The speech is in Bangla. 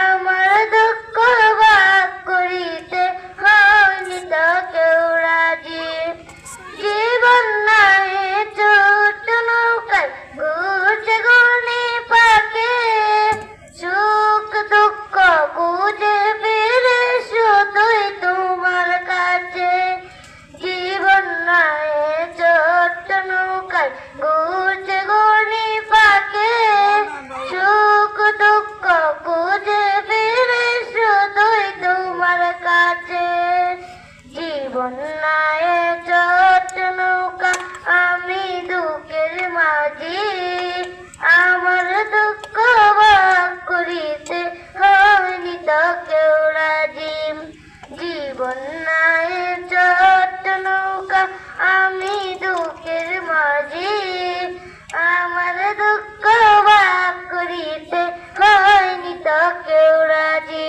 আমার দুঃখ ভাগ করিতে হয়নি তো কেউ রাজি। জীবন নাই ছোট নৌকায় ঘুরছে ঘূর্ণি পাকে, সুখ দুঃখ বুঝে ফিরে শুধুই তোমার কাছে। জীবন নাই ছোট নৌকায় ঘুরছে ঘূর্ণি পাকে, সুখ দুঃখ বুঝে ফিরে শুধুই তোমার কাছে। জীবন নাই ছোট নৌকা আমি দুঃখের মাঝি, আমার দুঃখ ভাগ করিতে হয়নি তো কেউ রাজি। জীবন নাই ছোট নৌকা আমি দুঃখের মাঝি, আমার দুঃখ ভাগ করিতে হয়নি তো কেউ রাজি।